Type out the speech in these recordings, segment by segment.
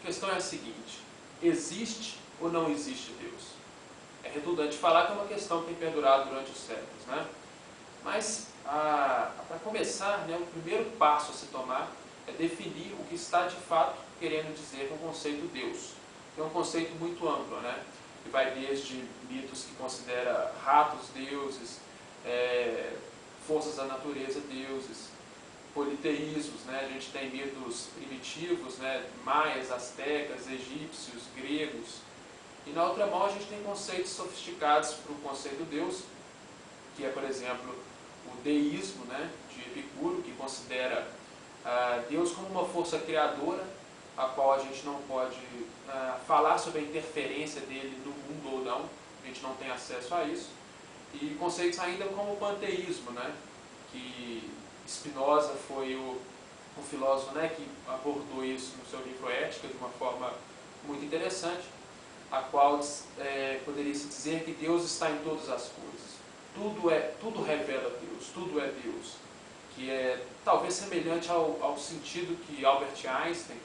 questão é a seguinte: existe ou não existe Deus? É redundante falar que é uma questão que tem perdurado durante os séculos, né? Mas, para começar, né, o primeiro passo a se tomar é definir o que está de fato querendo dizer com o conceito Deus. É um conceito muito amplo, né? Que vai desde mitos que considera ratos deuses, forças da natureza deuses, politeísmos, né? A gente tem mitos primitivos, né? Maias, astecas, egípcios, gregos. E na outra mão a gente tem conceitos sofisticados para o conceito Deus, que é, por exemplo, o deísmo, né? De Epicuro, que considera Deus como uma força criadora, a qual a gente não pode falar sobre a interferência dele no mundo ou não, a gente não tem acesso a isso. E conceitos ainda como o panteísmo, né? Que Spinoza foi o filósofo, né, que abordou isso no seu livro Ética de uma forma muito interessante, a qual poderia se dizer que Deus está em todas as coisas. Tudo revela Deus, tudo é Deus. Que é talvez semelhante ao sentido que Albert Einstein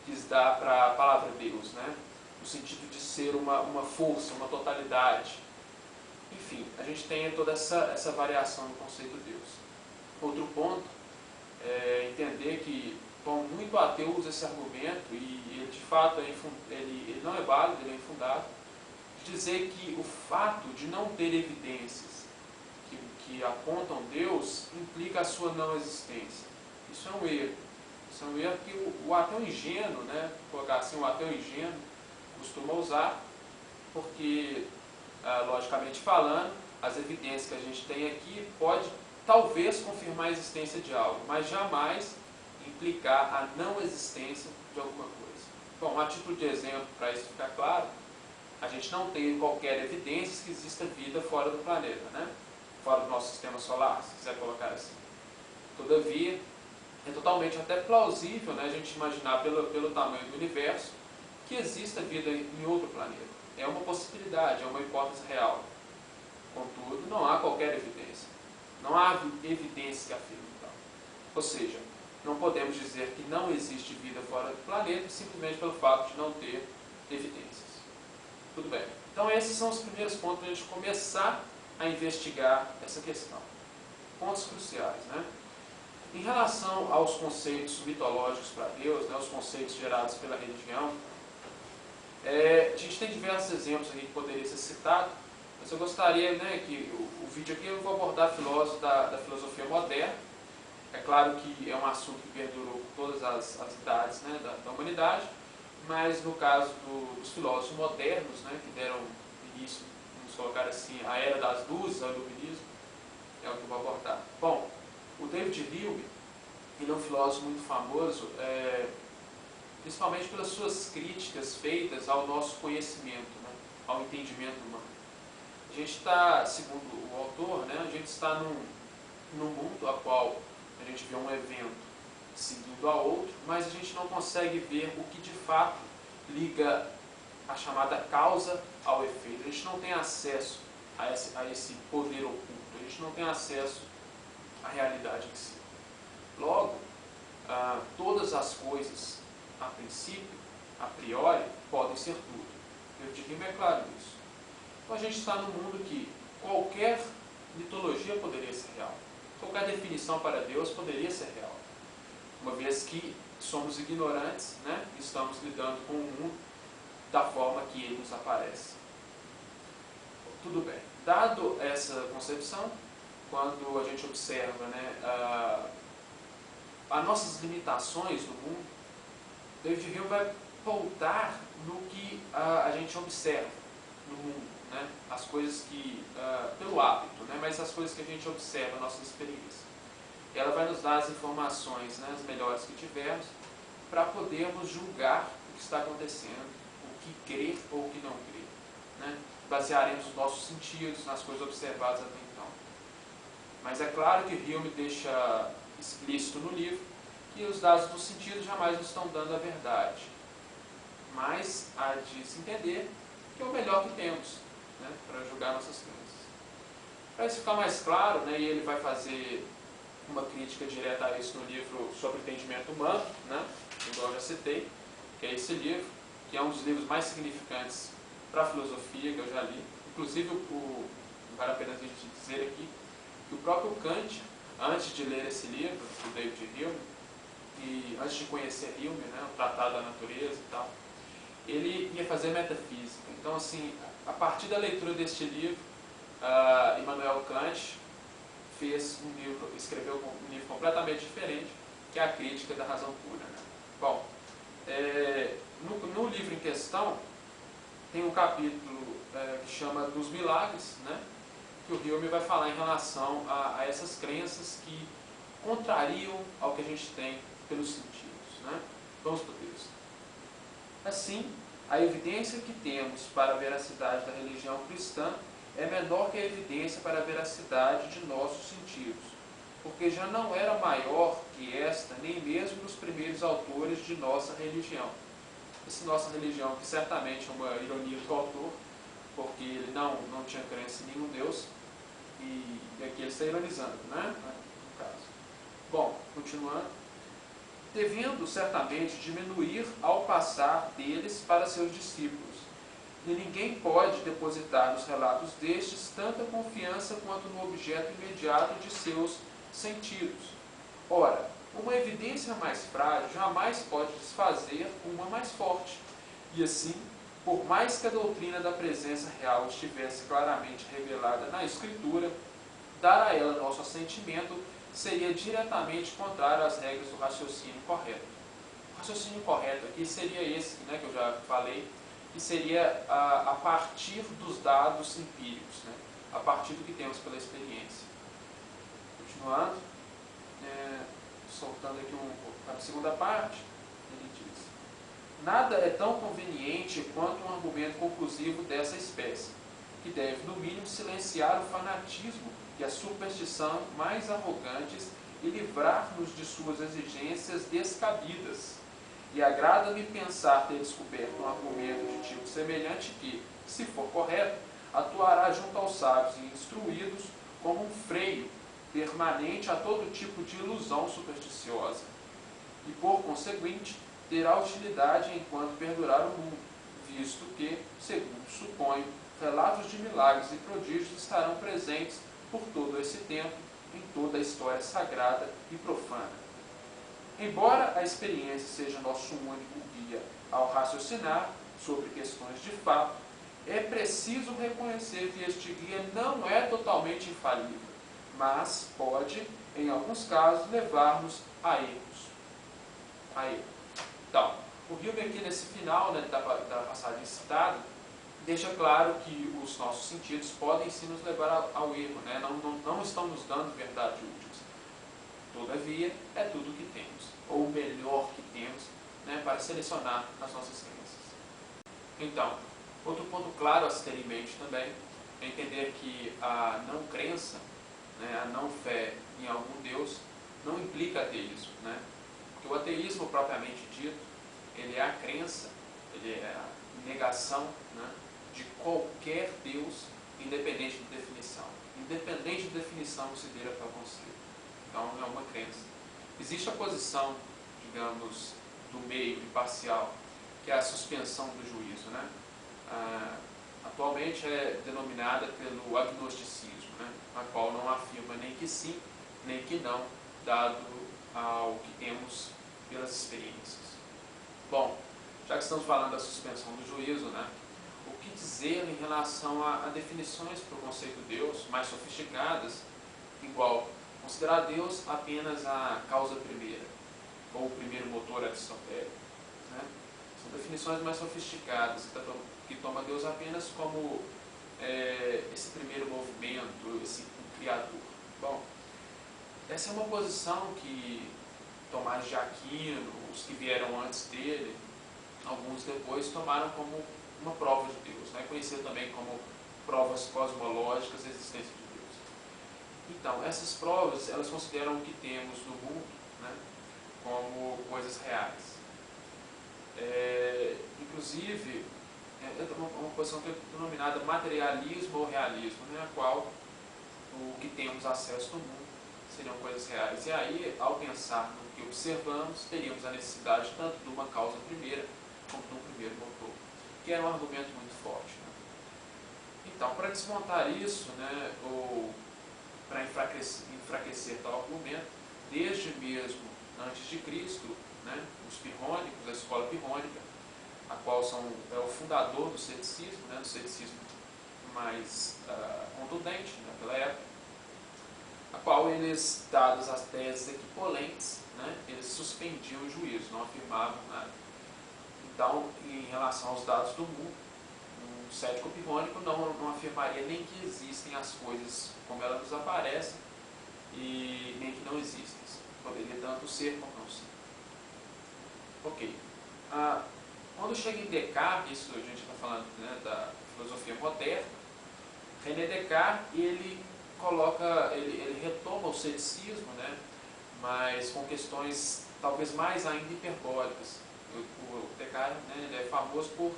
quis dar para a palavra Deus, né? No sentido de ser uma força, uma totalidade. Enfim, a gente tem toda essa variação no conceito de Deus. Outro ponto é entender que, bom, muito ateu usa esse argumento, e ele de fato ele não é válido, ele é infundado, de dizer que o fato de não ter evidências que apontam Deus implica a sua não existência. Isso é um erro. Isso é um erro que o ateu ingênuo, né, colocar assim, o ateu ingênuo costuma usar, porque, logicamente falando, as evidências que a gente tem aqui pode talvez confirmar a existência de algo, mas jamais implicar a não existência de alguma coisa. Bom, a título de exemplo, para isso ficar claro, a gente não tem qualquer evidência que exista vida fora do planeta, né? Fora do nosso sistema solar, se quiser colocar assim. Todavia, é totalmente até plausível, né, a gente imaginar pelo tamanho do universo que exista vida em outro planeta. É uma possibilidade, é uma hipótese real. Contudo, não há qualquer evidência. Não há evidência que afirme tal. Ou seja, não podemos dizer que não existe vida fora do planeta simplesmente pelo fato de não ter evidências. Tudo bem. Então esses são os primeiros pontos para a gente começar a investigar essa questão. Pontos cruciais, né? Em relação aos conceitos mitológicos para Deus, né, os conceitos gerados pela religião, a gente tem diversos exemplos aqui que poderia ser citado, mas eu gostaria, né, que o vídeo aqui eu vou abordar filósofos da filosofia moderna. É claro que é um assunto que perdurou por todas as idades, né, da humanidade, mas no caso dos filósofos modernos, né, que deram início, vamos colocar assim, a Era das Luzes, ao Iluminismo, é o que eu vou abordar. Bom, o David Hume, ele é um filósofo muito famoso, principalmente pelas suas críticas feitas ao nosso conhecimento, né, ao entendimento humano. A gente está, segundo o autor, né, a gente está num mundo a qual a gente vê um evento seguindo a outro, mas a gente não consegue ver o que de fato liga a chamada causa ao efeito. A gente não tem acesso a esse poder oculto, a gente não tem acesso à realidade em si. Logo, todas as coisas, a princípio, a priori, podem ser tudo. David Hume é claro nisso. Então a gente está num mundo que qualquer mitologia poderia ser real. Qualquer definição para Deus poderia ser real. Uma vez que somos ignorantes, né, e estamos lidando com o mundo da forma que ele nos aparece. Tudo bem. Dado essa concepção, quando a gente observa, né, as nossas limitações no mundo, David Hume vai voltar no que a gente observa no mundo, né? As coisas que, pelo hábito, né? Mas as coisas que a gente observa, a nossa experiência. Ela vai nos dar as informações, né, as melhores que tivermos, para podermos julgar o que está acontecendo, o que crer ou o que não crer, né? Basearemos os nossos sentidos nas coisas observadas até então. Mas é claro que Hume deixa explícito no livro que os dados dos sentidos jamais nos estão dando a verdade. Mas há de se entender que é o melhor que temos, né, para julgar nossas crenças. Para isso ficar mais claro, né, e ele vai fazer uma crítica direta a isso no livro sobre o entendimento humano, né, igual eu já citei, que é esse livro, que é um dos livros mais significantes para a filosofia que eu já li. Inclusive, vale a pena a gente dizer aqui, que o próprio Kant, antes de ler esse livro, do David Hume, e antes de conhecer Hume, né, o Tratado da Natureza e tal, ele ia fazer metafísica. Então, assim, a partir da leitura deste livro, Immanuel Kant escreveu um livro completamente diferente, que é a Crítica da Razão Pura. Né? Bom, no livro em questão, tem um capítulo que chama dos milagres, né? Que o Hume vai falar em relação a essas crenças que contrariam ao que a gente tem pelos sentidos. Né? Vamos para o texto. Assim, a evidência que temos para a veracidade da religião cristã é menor que a evidência para a veracidade de nossos sentidos, porque já não era maior que esta, nem mesmo nos primeiros autores de nossa religião. Essa nossa religião, que certamente é uma ironia do autor, porque ele não tinha crença em nenhum Deus, e aqui ele está ironizando, né? No caso. Bom, continuando. Devendo certamente diminuir ao passar deles para seus discípulos, e ninguém pode depositar nos relatos destes tanta confiança quanto no objeto imediato de seus sentidos. Ora, uma evidência mais frágil jamais pode desfazer uma mais forte, e assim, por mais que a doutrina da presença real estivesse claramente revelada na Escritura, dar a ela nosso assentimento seria diretamente contrário às regras do raciocínio correto. O raciocínio correto aqui seria esse, né, que eu já falei, que seria a partir dos dados empíricos, né, a partir do que temos pela experiência. Continuando, soltando aqui a segunda parte, ele diz: nada é tão conveniente quanto um argumento conclusivo dessa espécie, que deve, no mínimo, silenciar o fanatismo e a superstição mais arrogantes e livrar-nos de suas exigências descabidas. E agrada-me pensar ter descoberto um argumento de tipo semelhante que, se for correto, atuará junto aos sábios e instruídos como um freio permanente a todo tipo de ilusão supersticiosa, e, por conseguinte, terá utilidade enquanto perdurar o mundo, visto que, segundo suponho, relatos de milagres e prodígios estarão presentes por todo esse tempo, em toda a história sagrada e profana. Embora a experiência seja nosso único guia ao raciocinar sobre questões de fato, é preciso reconhecer que este guia não é totalmente infalível, mas pode, em alguns casos, levar-nos a erros. Então, o Hume aqui nesse final, né, da passagem citada, deixa claro que os nossos sentidos podem sim nos levar ao erro, né? Não estão nos dando verdade úteis. Todavia, é tudo o que temos, ou o melhor que temos, né, para selecionar as nossas crenças. Então, outro ponto claro a se ter em mente também é entender que a não crença, né, a não fé em algum Deus, não implica ateísmo, né? Porque o ateísmo propriamente dito, ele é a crença, ele é a negação, né, de qualquer Deus, independente de definição. Independente de definição que se dê para o conceito. Então, é uma crença. Existe a posição, digamos, do meio imparcial, que é a suspensão do juízo, né? Atualmente é denominada pelo agnosticismo, né? A qual não afirma nem que sim, nem que não, dado ao que temos pelas experiências. Bom, já que estamos falando da suspensão do juízo, né? O que dizer em relação a definições para o conceito de Deus mais sofisticadas, igual considerar Deus apenas a causa primeira, ou o primeiro motor aristotélico, né? São definições mais sofisticadas, que toma Deus apenas como esse primeiro movimento, esse criador. Bom, essa é uma posição que Tomás de Aquino, os que vieram antes dele, alguns depois, tomaram como uma prova de Deus, né? Conhecido também como provas cosmológicas da existência de Deus. Então, essas provas, elas consideram o que temos no mundo, né, como coisas reais. Inclusive, é uma posição que é denominada materialismo ou realismo, né, a qual o que temos acesso no mundo seriam coisas reais. E aí, ao pensar no que observamos, teríamos a necessidade tanto de uma causa primeira que era um argumento muito forte. Né? Então, para desmontar isso, né, ou para enfraquecer tal argumento, desde mesmo antes de Cristo, né, os pirrônicos, a escola pirrônica, a qual é o fundador do ceticismo, né, do ceticismo mais contundente naquela época, a qual eles, dadas as teses equipolentes, né, eles suspendiam o juízo, não afirmavam nada. Então, em relação aos dados do mundo, um cético pirrônico não afirmaria nem que existem as coisas como elas nos aparecem, e nem que não existem. Poderia tanto ser como não ser. Ok. Quando chega em Descartes, isso a gente está falando, né, da filosofia moderna, René Descartes, ele retoma o ceticismo, né, mas com questões talvez mais ainda hiperbólicas. O Descartes, né, ele é famoso por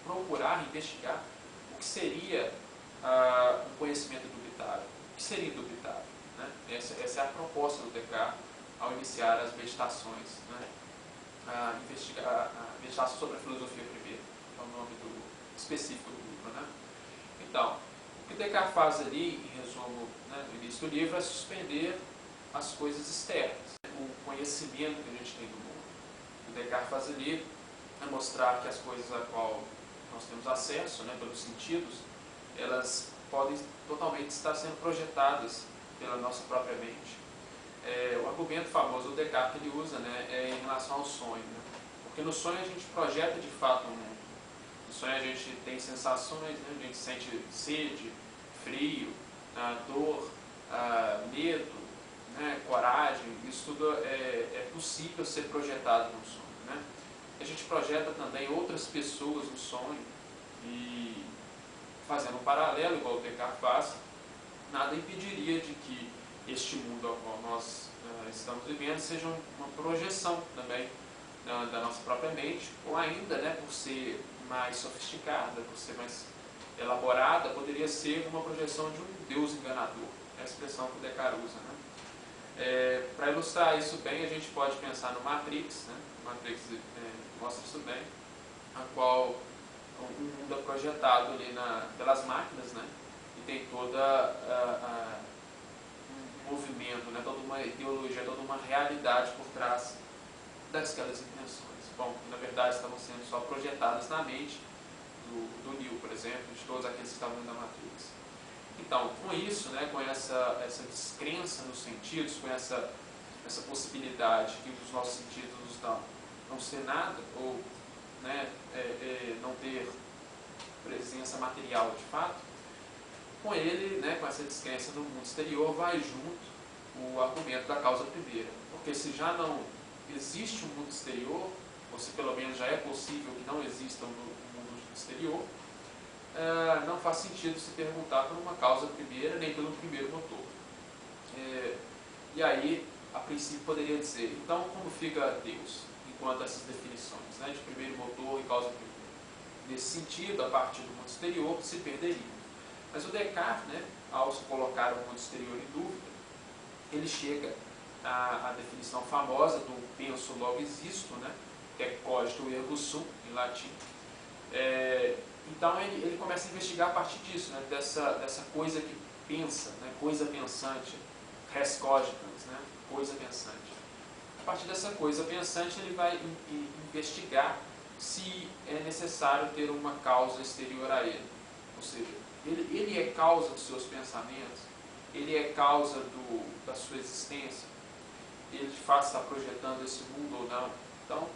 procurar investigar o que seria um conhecimento indubitável. O que seria indubitável? Né? Essa é a proposta do Descartes ao iniciar as meditações, né? A meditação sobre a filosofia primeiro, que é o nome específico do livro. Né? Então, o que Descartes faz ali, em resumo, né, no início do livro, é suspender as coisas externas, o conhecimento que a gente tem do mundo. O que Descartes faz ali é mostrar que as coisas a qual nós temos acesso, né, pelos sentidos, elas podem totalmente estar sendo projetadas pela nossa própria mente. O argumento famoso do Descartes que ele usa, né, é em relação ao sonho. Né? Porque no sonho a gente projeta de fato um mundo. No sonho a gente tem sensações, né? A gente sente sede, frio, dor, medo, né? Coragem. Isso tudo é possível ser projetado no sonho. Né? A gente projeta também outras pessoas no sonho e, fazendo um paralelo, igual o Descartes faz, nada impediria de que este mundo ao qual nós estamos vivendo seja uma projeção também da nossa própria mente, ou ainda, né, por ser mais sofisticada, por ser mais elaborada, poderia ser uma projeção de um Deus enganador. É a expressão que o Descartes usa. Né? Para ilustrar isso bem, a gente pode pensar no Matrix. Né? O Matrix mostra isso bem, a qual um mundo é projetado ali pelas máquinas, né? E tem toda um movimento, né? Toda uma ideologia, toda uma realidade por trás daquelas intenções. Bom, que na verdade estavam sendo só projetadas na mente do Neo, por exemplo, de todos aqueles que estavam na Matrix. Então, com isso, né, com essa descrença nos sentidos, com essa possibilidade que os nossos sentidos não ser nada, ou, né, não ter presença material de fato, com ele, né, com essa descrença no mundo exterior, vai junto o argumento da causa primeira. Porque se já não existe um mundo exterior, ou se pelo menos já é possível que não exista um mundo exterior, não faz sentido se perguntar por uma causa primeira, nem pelo primeiro motor. E aí, a princípio, poderia dizer, então, como fica Deus, enquanto essas definições, né, de primeiro motor e causa primeira? Nesse sentido, a partir do mundo exterior, se perderia. Mas o Descartes, né, ao se colocar o mundo exterior em dúvida, ele chega à definição famosa do penso logo existo, né, que é cogito ergo sum, em latim. Então ele começa a investigar a partir disso, né, dessa coisa que pensa, né, coisa pensante, res cogitans, né, coisa pensante. A partir dessa coisa pensante ele vai investigar se é necessário ter uma causa exterior a ele. Ou seja, ele é causa dos seus pensamentos, ele é causa da sua existência, ele de fato está projetando esse mundo ou não. Então,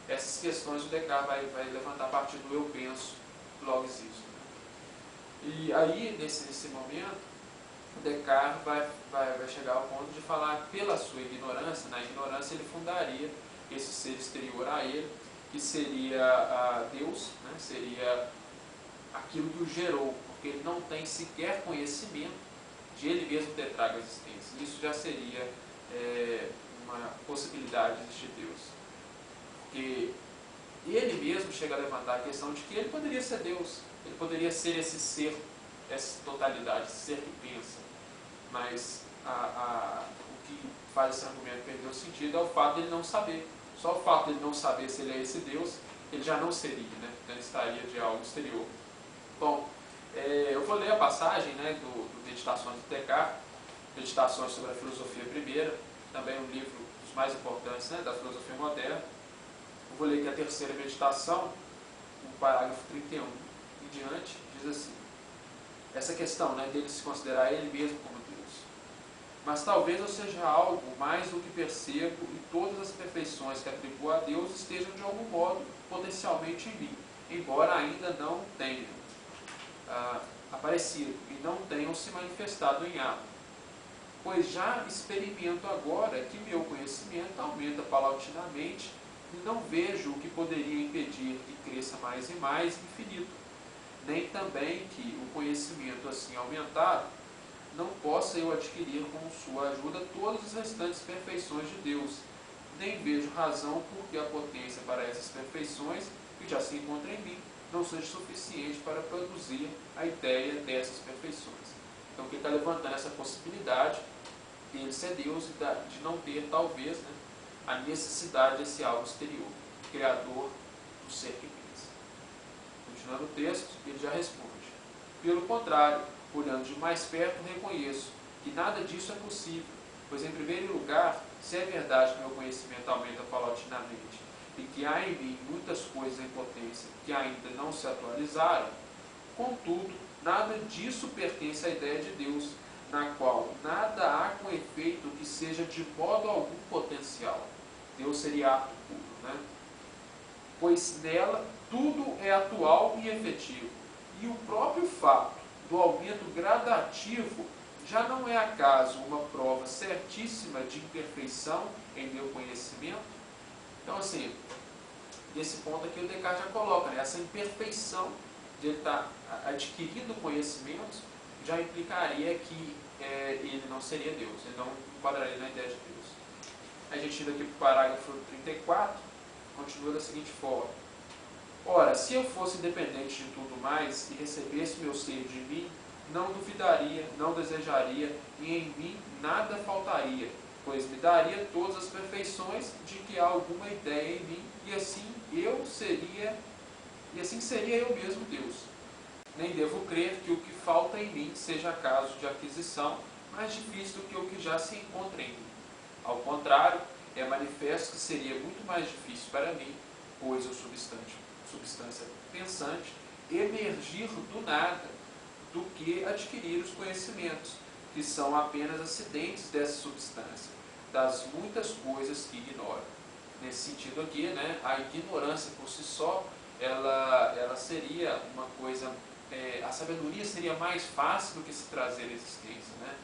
essas questões o Descartes vai levantar a partir do eu penso, logo existo. Né? E aí, nesse momento, o Descartes vai chegar ao ponto de falar pela sua ignorância. Na ignorância ele fundaria esse ser exterior a ele, que seria Deus, né? Seria aquilo que o gerou, porque ele não tem sequer conhecimento de ele mesmo ter trago a existência. Isso já seria uma possibilidade de existir Deus. Porque ele mesmo chega a levantar a questão de que ele poderia ser Deus, ele poderia ser esse ser, essa totalidade, esse ser que pensa. Mas o que faz esse argumento perder o sentido é o fato de ele não saber. Só o fato de ele não saber se ele é esse Deus, ele já não seria, né? Então ele estaria de algo exterior. Bom, eu vou ler a passagem, né, do Meditações de Descartes, Meditações sobre a Filosofia Primeira, também um livro dos mais importantes, né, da filosofia moderna. Eu vou ler aqui a terceira meditação, o parágrafo 31 em diante, diz assim: essa questão, né, dele se considerar ele mesmo como Deus. Mas talvez eu seja algo mais do que percebo e todas as perfeições que atribuo a Deus estejam de algum modo potencialmente em mim, embora ainda não tenham aparecido e não tenham se manifestado em ato. Pois já experimento agora que meu conhecimento aumenta paulatinamente e não vejo o que poderia impedir que cresça mais e mais infinito, nem também que o conhecimento assim aumentado não possa eu adquirir com sua ajuda todas as restantes perfeições de Deus, nem vejo razão porque a potência para essas perfeições, que já se encontra em mim, não seja suficiente para produzir a ideia dessas perfeições. Então, que ele está levantando essa possibilidade de ele ser Deus e de não ter, talvez, né, a necessidade desse algo exterior, criador do ser que pensa. Continuando o texto, ele já responde: pelo contrário, olhando de mais perto, reconheço que nada disso é possível, pois, em primeiro lugar, se é verdade que meu conhecimento aumenta paulatinamente e que há em mim muitas coisas em potência que ainda não se atualizaram, contudo, nada disso pertence à ideia de Deus, na qual nada há com efeito que seja de modo algum potencial. Deus seria ato puro, né? Pois nela tudo é atual e efetivo, e o próprio fato do aumento gradativo já não é acaso uma prova certíssima de imperfeição em meu conhecimento? Então, assim, nesse ponto aqui o Descartes já coloca, né, essa imperfeição de ele estar adquirindo conhecimentos já implicaria que ele não seria Deus, ele não enquadraria na ideia de Deus. A gente indo aqui para o parágrafo 34, continua da seguinte forma: ora, se eu fosse independente de tudo mais e recebesse meu ser de mim, não duvidaria, não desejaria, e em mim nada faltaria, pois me daria todas as perfeições de que há alguma ideia em mim, e assim seria eu mesmo Deus. Nem devo crer que o que falta em mim seja caso de aquisição mais difícil do que o que já se encontra em mim. Ao contrário, é manifesto que seria muito mais difícil para mim, pois o substância pensante, emergir do nada, do que adquirir os conhecimentos, que são apenas acidentes dessa substância, das muitas coisas que ignoro. Nesse sentido aqui, né, a ignorância por si só, ela seria uma coisa, a sabedoria seria mais fácil do que se trazer à existência, né?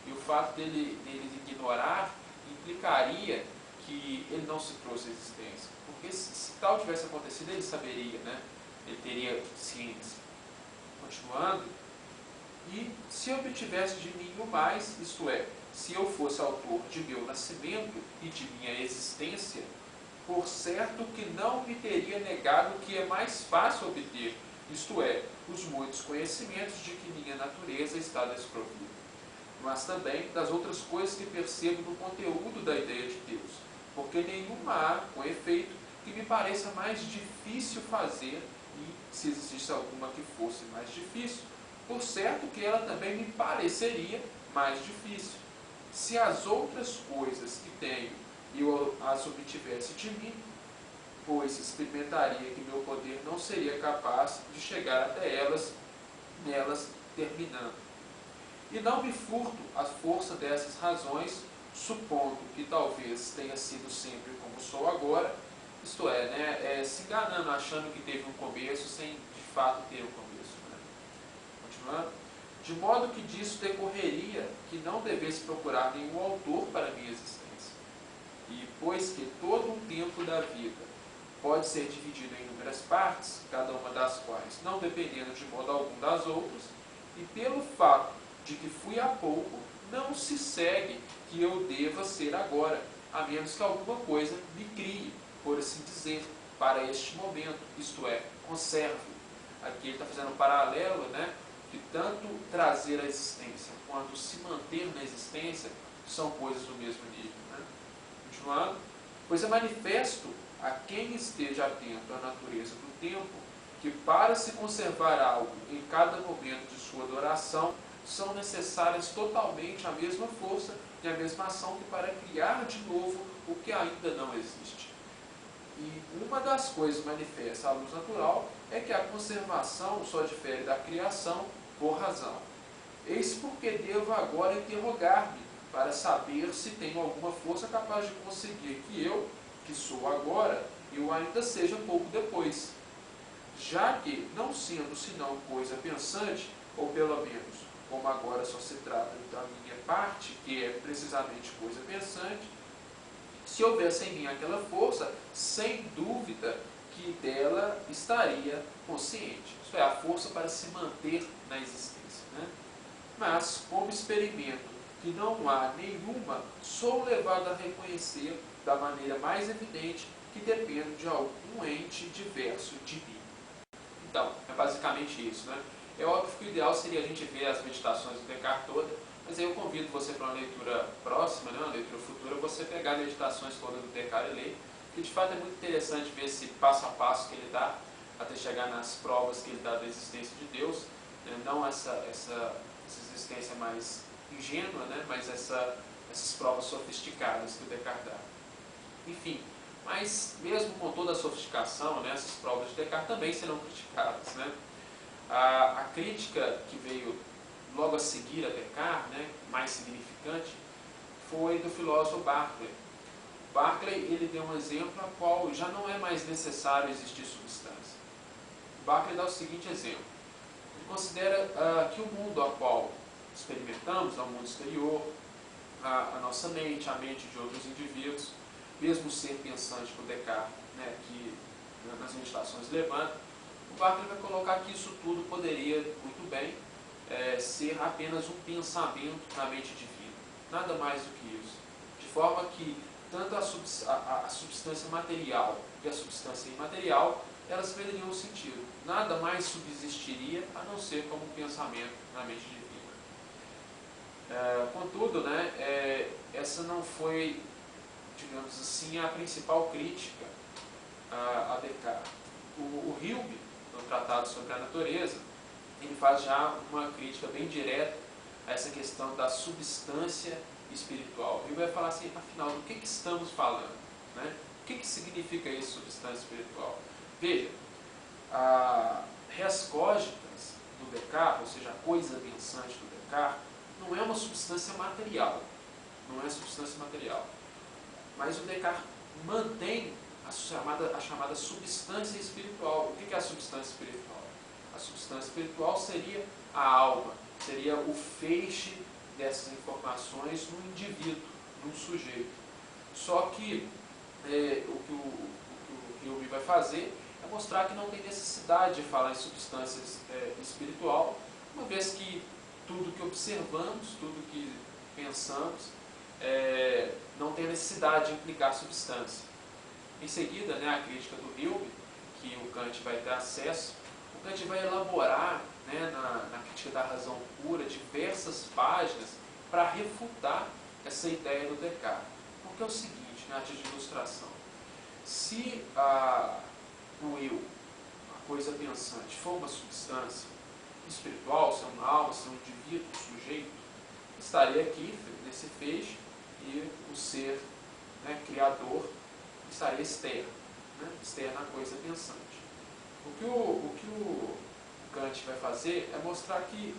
E o fato dele ignorar implicaria que ele não se trouxe à existência. Porque se tal tivesse acontecido, ele saberia, né? Ele teria ciência. Continuando, e se eu obtivesse de mim o mais, isto é, se eu fosse autor de meu nascimento e de minha existência, por certo que não me teria negado o que é mais fácil obter, isto é, os muitos conhecimentos de que minha natureza está desprovida, mas também das outras coisas que percebo no conteúdo da ideia de Deus, porque nenhuma há, com efeito, que me pareça mais difícil fazer, e se existisse alguma que fosse mais difícil, por certo que ela também me pareceria mais difícil. Se as outras coisas que tenho eu as obtivesse de mim, pois experimentaria que meu poder não seria capaz de chegar até elas, nelas terminando. E não me furto a força dessas razões, supondo que talvez tenha sido sempre como sou agora, isto é, né, se enganando, achando que teve um começo sem de fato ter um começo. Né? Continuando. De modo que disso decorreria que não devesse procurar nenhum autor para a minha existência. E pois que todo o tempo da vida pode ser dividido em inúmeras partes, cada uma das quais não dependendo de modo algum das outras, e pelo fato de que fui há pouco, não se segue que eu deva ser agora, a menos que alguma coisa me crie, por assim dizer, para este momento, isto é, conserve. Aqui ele está fazendo um paralelo, né, que tanto trazer a existência quanto se manter na existência são coisas do mesmo nível. Né? Continuando, pois é manifesto a quem esteja atento à natureza do tempo, que para se conservar algo em cada momento de sua adoração, são necessárias totalmente a mesma força e a mesma ação que para criar de novo o que ainda não existe. E uma das coisas manifestas à luz natural é que a conservação só difere da criação por razão. Eis porque devo agora interrogar-me para saber se tenho alguma força capaz de conseguir que eu, que sou agora, eu ainda seja pouco depois. Já que, não sendo senão coisa pensante, ou pelo menos, como agora só se trata da minha parte, que é precisamente coisa pensante, se houvesse em mim aquela força, sem dúvida que dela estaria consciente. Isso é, a força para se manter na existência, né? Mas, como experimento que não há nenhuma, sou levado a reconhecer da maneira mais evidente que dependo de algum ente diverso de mim. Então, é basicamente isso, né? É óbvio que o ideal seria a gente ver as meditações do Descartes todas, mas aí eu convido você para uma leitura próxima, né, uma leitura futura, você pegar as meditações todas do Descartes e ler, que de fato é muito interessante ver esse passo a passo que ele dá, até chegar nas provas que ele dá da existência de Deus, né, não essa existência mais ingênua, né, mas essas provas sofisticadas que o Descartes dá. Enfim, mas mesmo com toda a sofisticação, né, essas provas de Descartes também serão criticadas, né? A crítica que veio logo a seguir a Descartes, né, mais significante, foi do filósofo Berkeley. Berkeley ele deu um exemplo a qual já não é mais necessário existir substância. Berkeley dá o seguinte exemplo. Ele considera que o mundo a qual experimentamos, o mundo exterior, a nossa mente, a mente de outros indivíduos, mesmo ser pensante por Descartes, né, que nas meditações levanta, o Berkeley vai colocar que isso tudo poderia, muito bem, ser apenas um pensamento na mente divina. Nada mais do que isso. De forma que tanto a substância material e a substância imaterial, elas perderiam o sentido. Nada mais subsistiria a não ser como um pensamento na mente divina. Contudo, né, essa não foi, digamos assim, a principal crítica a Descartes. O Hilbe, no Tratado sobre a Natureza, ele faz já uma crítica bem direta a essa questão da substância espiritual. Ele vai falar assim, afinal, do que estamos falando? Né? O que significa isso, substância espiritual? Veja, res cogitans do Descartes, ou seja, a coisa pensante do Descartes, não é uma substância material. Não é substância material. Mas o Descartes mantém a chamada substância espiritual. O que é a substância espiritual? A substância espiritual seria a alma, seria o feixe dessas informações no indivíduo, num sujeito. Só que o que o Hilbe vai fazer é mostrar que não tem necessidade de falar em substância espiritual, uma vez que tudo que observamos, tudo que pensamos, não tem necessidade de implicar substância. Em seguida, né, a crítica do Hilbe, que o Kant vai ter acesso, o Kant vai elaborar, né, na crítica da razão pura, diversas páginas para refutar essa ideia do Descartes. Porque é o seguinte, né, a título de ilustração, se o eu, a coisa pensante, for uma substância espiritual, se é uma alma, se é um indivíduo, um sujeito, estaria aqui nesse feixe e o ser, né, criador estaria externo, né, externo à coisa pensante. O que o Kant vai fazer é mostrar que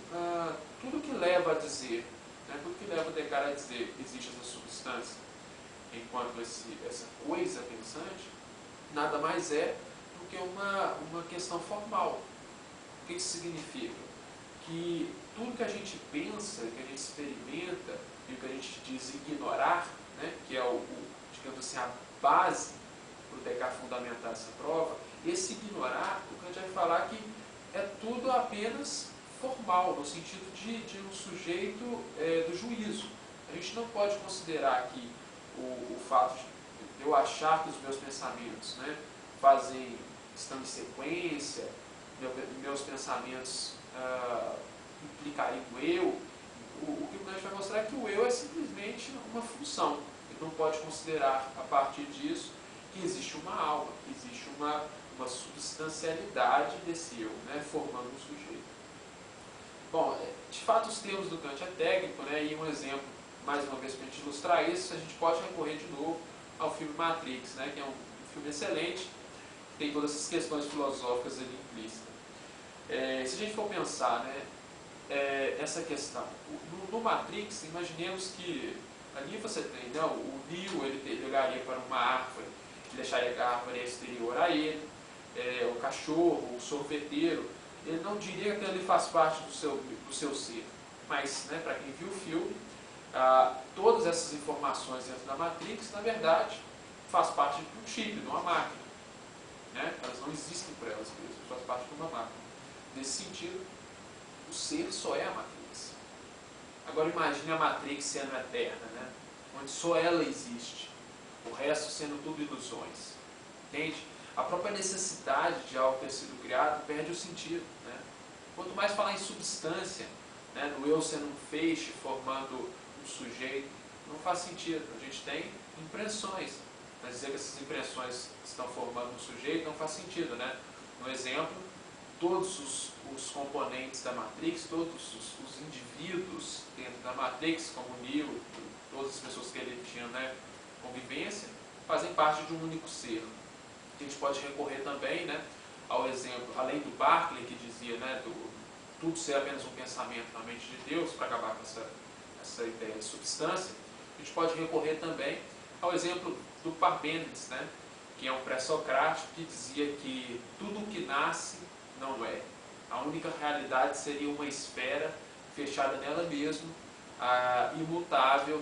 tudo que leva a dizer, né, tudo que leva o Descartes a dizer que existe essa substância enquanto essa coisa pensante, nada mais é do que uma questão formal. O que isso significa? Que tudo que a gente pensa, que a gente experimenta e o que a gente diz ignorar, né, que é digamos assim, a base para o Descartes fundamentar essa prova, esse ignorar, o Kant vai falar que é tudo apenas formal, no sentido de um sujeito do juízo. A gente não pode considerar que o fato de eu achar que os meus pensamentos, né, estão em sequência, meus pensamentos implicariam o eu. O que o Kant vai mostrar é que o eu é simplesmente uma função. Ele não pode considerar, a partir disso, que existe uma alma, que existe uma substancialidade desse eu, né, formando um sujeito. Bom, de fato os termos do Kant é técnico, né, e um exemplo, mais uma vez, para a gente ilustrar isso, a gente pode recorrer de novo ao filme Matrix, né, que é um filme excelente, que tem todas essas questões filosóficas ali implícitas. Se a gente for pensar, né, essa questão, no Matrix, imaginemos que ali você tem, né, o Neo, ele olharia para uma árvore, ele acharia que a árvore é exterior a ele, o cachorro, o sorveteiro, ele não diria que ele faz parte do seu ser. Mas, né, para quem viu o filme, todas essas informações dentro da Matrix, na verdade, faz parte de um chip, de uma máquina. Né? Elas não existem por elas mesmas, faz parte de uma máquina. Nesse sentido, o ser só é a Matrix. Agora imagine a Matrix sendo eterna, né? Onde só ela existe, o resto sendo tudo ilusões. Entende? A própria necessidade de algo ter sido criado perde o sentido. Né? Quanto mais falar em substância, né, no eu sendo um feixe formando um sujeito, não faz sentido. A gente tem impressões, mas dizer que essas impressões estão formando um sujeito não faz sentido. Né? No exemplo, todos os componentes da Matrix, todos os indivíduos dentro da Matrix, como o Neo, todas as pessoas que ele tinha, né, convivência, fazem parte de um único ser. A gente pode recorrer também, né, ao exemplo, além do Berkeley, que dizia, né, tudo ser apenas um pensamento na mente de Deus, para acabar com essa ideia de substância, a gente pode recorrer também ao exemplo do Parmênides, né, que é um pré-socrático que dizia que tudo o que nasce não é. A única realidade seria uma esfera fechada nela mesma, imutável,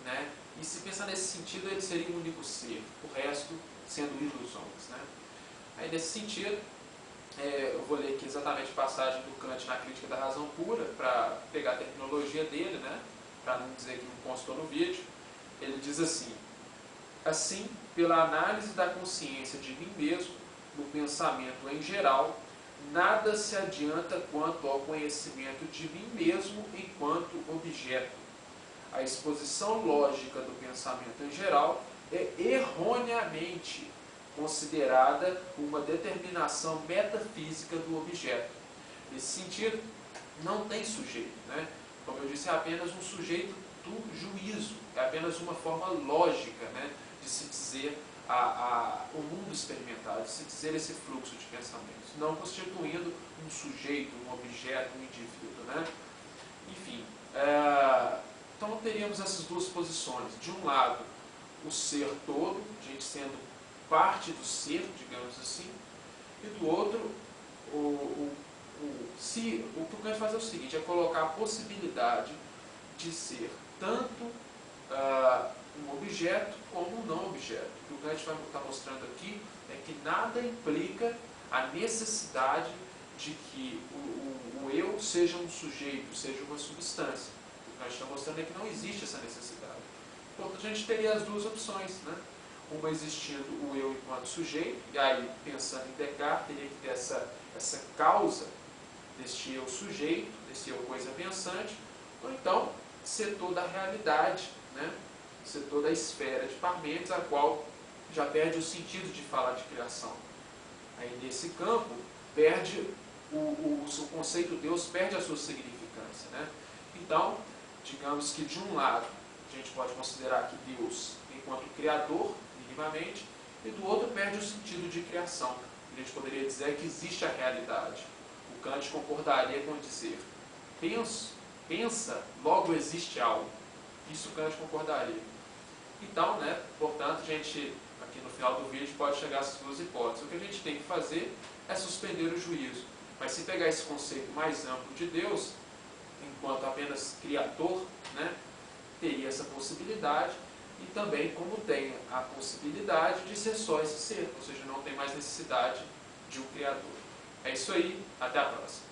né? E se pensar nesse sentido, ele seria um único ser, o resto sendo ilusões. Né? Aí, nesse sentido, eu vou ler aqui exatamente a passagem do Kant na Crítica da Razão Pura, para pegar a terminologia dele, né? Para não dizer que não constou no vídeo. Ele diz assim: assim, pela análise da consciência de mim mesmo, no pensamento em geral, nada se adianta quanto ao conhecimento de mim mesmo enquanto objeto. A exposição lógica do pensamento em geral é erroneamente considerada uma determinação metafísica do objeto. Nesse sentido, não tem sujeito. Né? Como eu disse, é apenas um sujeito do juízo, é apenas uma forma lógica, né, de se dizer o mundo experimental, de se dizer esse fluxo de pensamentos, não constituindo um sujeito, um objeto, um indivíduo. Né? Enfim, então teríamos essas duas posições. De um lado, o ser todo, a gente sendo parte do ser, digamos assim, e do outro, o que o Kant faz é o seguinte, é colocar a possibilidade de ser tanto um objeto como um não objeto. O que o Kant vai estar mostrando aqui é que nada implica a necessidade de que o eu seja um sujeito, seja uma substância. O que o Kant está mostrando é que não existe essa necessidade. Portanto, a gente teria as duas opções, né? Uma existindo o eu enquanto sujeito, e aí, pensando em Descartes, teria que ter essa causa deste eu sujeito, desse eu coisa pensante, ou então ser toda a realidade, né? Ser toda a esfera de Parmênides, a qual já perde o sentido de falar de criação. Aí, nesse campo, perde o conceito de Deus, perde a sua significância. Né? Então, digamos que de um lado, a gente pode considerar que Deus, enquanto Criador, minimamente, e do outro perde o sentido de criação. A gente poderia dizer que existe a realidade. O Kant concordaria com dizer, pensa, logo existe algo. Isso Kant concordaria. Então, né, portanto, a gente, aqui no final do vídeo, pode chegar a essas duas hipóteses. O que a gente tem que fazer é suspender o juízo. Mas se pegar esse conceito mais amplo de Deus, enquanto apenas criador, né, teria essa possibilidade, e também como tem a possibilidade de ser só esse ser, ou seja, não tem mais necessidade de um criador. É isso aí, até a próxima.